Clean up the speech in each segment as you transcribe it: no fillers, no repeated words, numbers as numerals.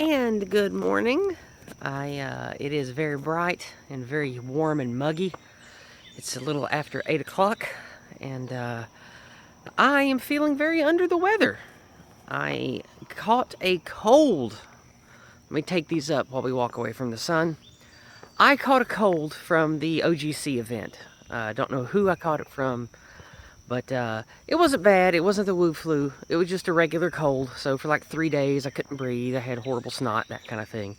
And good morning. It is very bright and very warm and muggy. It's a little after 8 o'clock, and I am feeling very under the weather. I caught a cold. Let me take these up while we walk away from the sun. I caught a cold from the OGC event. I don't know who I caught it from, but it wasn't bad. It wasn't the Wu flu. It was just a regular cold. So for like 3 days, I couldn't breathe. I had horrible snot, that kind of thing.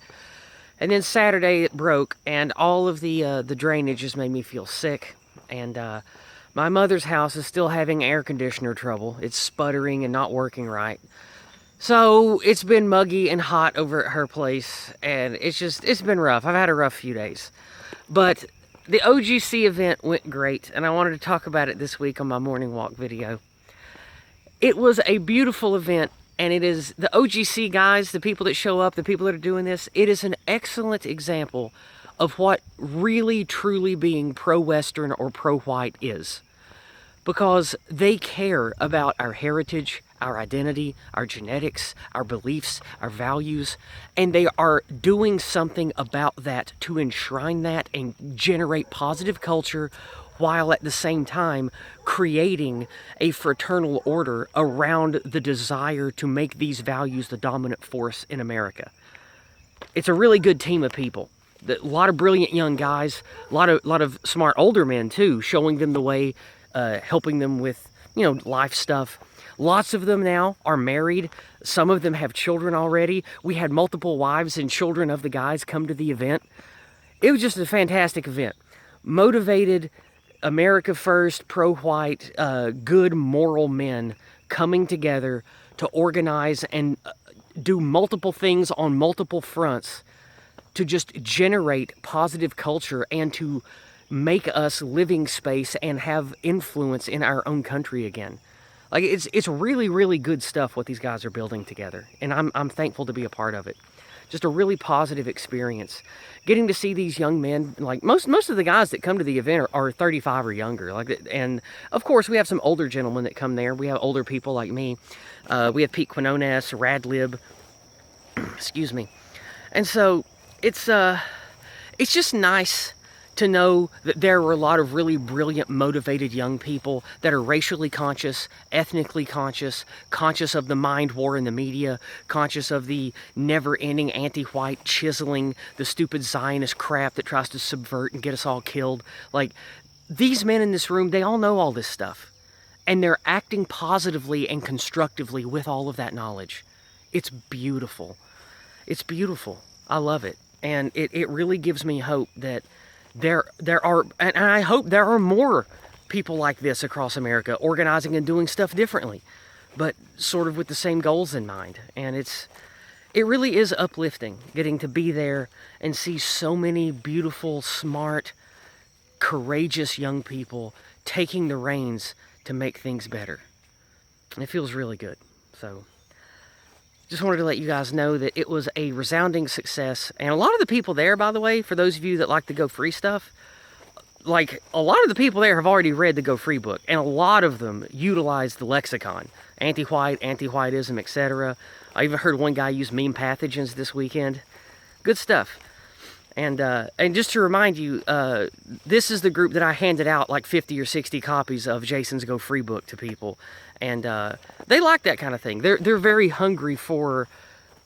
And then Saturday, it broke, and all of the drainage just made me feel sick. And my mother's house is still having air conditioner trouble. It's sputtering and not working right. So it's been muggy and hot over at her place, and it's been rough. I've had a rough few days. But the OGC event went great, and I wanted to talk about it this week on my morning walk video. It was a beautiful event, and it is the OGC guys, the people that show up, the people that are doing this, it is an excellent example of what really truly being pro-Western or pro-white is. Because they care about our heritage, our identity, our genetics, our beliefs, our values, and they are doing something about that to enshrine that and generate positive culture, while at the same time creating a fraternal order around the desire to make these values the dominant force in America. It's a really good team of people. A lot of brilliant young guys, a lot of smart older men too, showing them the way, helping them with, life stuff. Lots of them now are married. Some of them have children already. We had multiple wives and children of the guys come to the event. It was just a fantastic event. Motivated, America first, pro-white, good moral men coming together to organize and do multiple things on multiple fronts to just generate positive culture and to make us living space and have influence in our own country again. Like, it's really, really good stuff what these guys are building together, and I'm thankful to be a part of it. Just a really positive experience. Getting to see these young men, like most of the guys that come to the event are 35 or younger. And of course we have some older gentlemen that come there. We have older people like me. We have Pete Quinones, Radlib, excuse me. And so it's just nice to know that there are a lot of really brilliant, motivated young people that are racially conscious, ethnically conscious, conscious of the mind war in the media, conscious of the never-ending anti-white chiseling, the stupid Zionist crap that tries to subvert and get us all killed. Like, these men in this room, they all know all this stuff. And they're acting positively and constructively with all of that knowledge. It's beautiful. It's beautiful. I love it. And it really gives me hope that there are, and I hope there are more people like this across America organizing and doing stuff differently, but sort of with the same goals in mind. And it really is uplifting getting to be there and see so many beautiful, smart, courageous young people taking the reins to make things better. And it feels really good. So just wanted to let you guys know that it was a resounding success. And a lot of the people there, by the way, for those of you that like the Go Free stuff, like, a lot of the people there have already read the Go Free book, and a lot of them utilize the lexicon. Anti-white, anti-whiteism, etc. I even heard one guy use meme pathogens this weekend. Good stuff. And just to remind you, this is the group that I handed out like 50 or 60 copies of Jason's Go Free book to people. And they like that kind of thing. They're very hungry for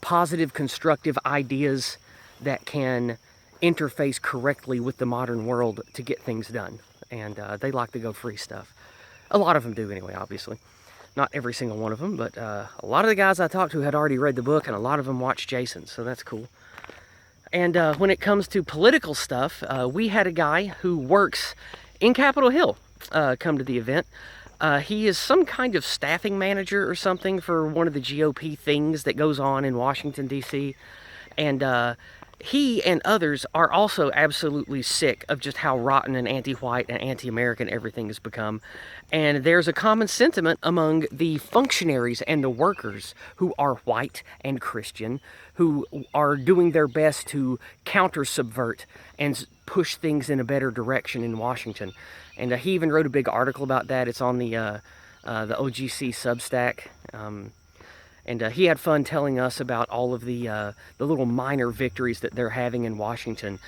positive, constructive ideas that can interface correctly with the modern world to get things done. And they like the Go Free stuff. A lot of them do anyway, obviously. Not every single one of them, but a lot of the guys I talked to had already read the book, and a lot of them watched Jason, so that's cool. And when it comes to political stuff, we had a guy who works in Capitol Hill come to the event. He is some kind of staffing manager or something for one of the GOP things that goes on in Washington, D.C. And he and others are also absolutely sick of just how rotten and anti-white and anti-American everything has become. And there's a common sentiment among the functionaries and the workers who are white and Christian, who are doing their best to counter-subvert and push things in a better direction in Washington. And he even wrote a big article about that. It's on the OGC Substack. And he had fun telling us about all of the little minor victories that they're having in Washington,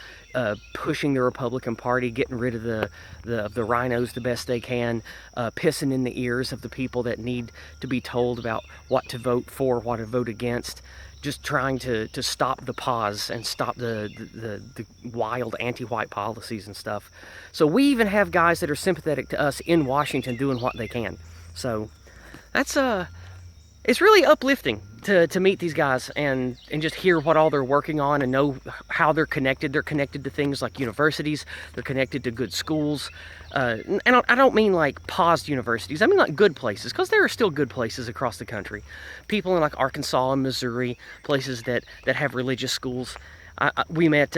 pushing the Republican Party, getting rid of the rhinos the best they can, pissing in the ears of the people that need to be told about what to vote for, what to vote against, just trying to stop the pause and stop the wild anti-white policies and stuff. So we even have guys that are sympathetic to us in Washington doing what they can. So that's it's really uplifting to meet these guys and just hear what all they're working on and know how they're connected. They're connected to things like universities. They're connected to good schools. And I don't mean like paused universities. I mean like good places, because there are still good places across the country. People in like Arkansas and Missouri, places that have religious schools. We met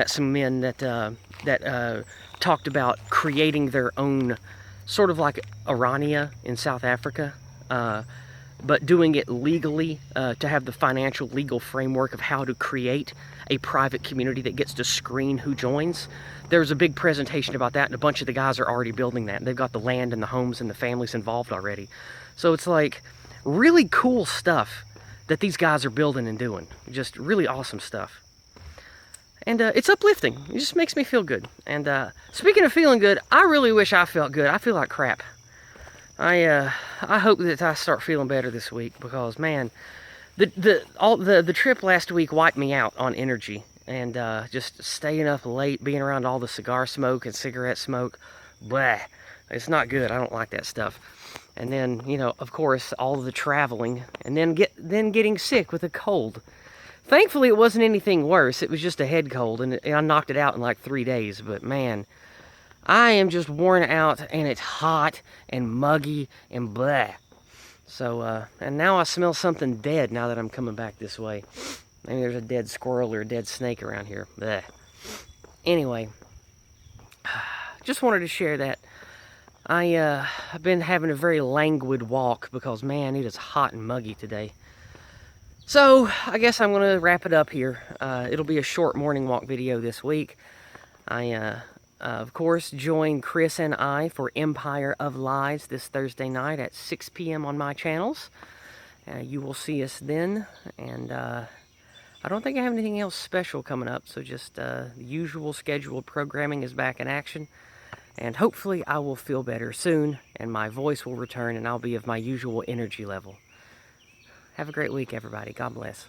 some men that talked about creating their own, sort of like Irania in South Africa. But doing it legally, to have the financial legal framework of how to create a private community that gets to screen who joins. There's a big presentation about that, and a bunch of the guys are already building that. They've got the land and the homes and the families involved already. So it's like really cool stuff that these guys are building and doing. Just really awesome stuff. And it's uplifting. It just makes me feel good. And speaking of feeling good, I really wish I felt good. I feel like crap. I hope that I start feeling better this week, because man, the trip last week wiped me out on energy, and just staying up late, being around all the cigar smoke and cigarette smoke, blah, it's not good. I don't like that stuff. And then, you know, of course, all of the traveling, and then getting sick with a cold. Thankfully, it wasn't anything worse. It was just a head cold, and I knocked it out in like 3 days. But man, I am just worn out, and it's hot and muggy and blah. So, and now I smell something dead now that I'm coming back this way. Maybe there's a dead squirrel or a dead snake around here. Blah. Anyway, just wanted to share that. I've been having a very languid walk because, man, it is hot and muggy today. So, I guess I'm going to wrap it up here. It'll be a short morning walk video this week. Of course, join Chris and I for Empire of Lies this Thursday night at 6 p.m. on my channels. You will see us then. And I don't think I have anything else special coming up, so just the usual scheduled programming is back in action. And hopefully I will feel better soon, and my voice will return, and I'll be of my usual energy level. Have a great week, everybody. God bless.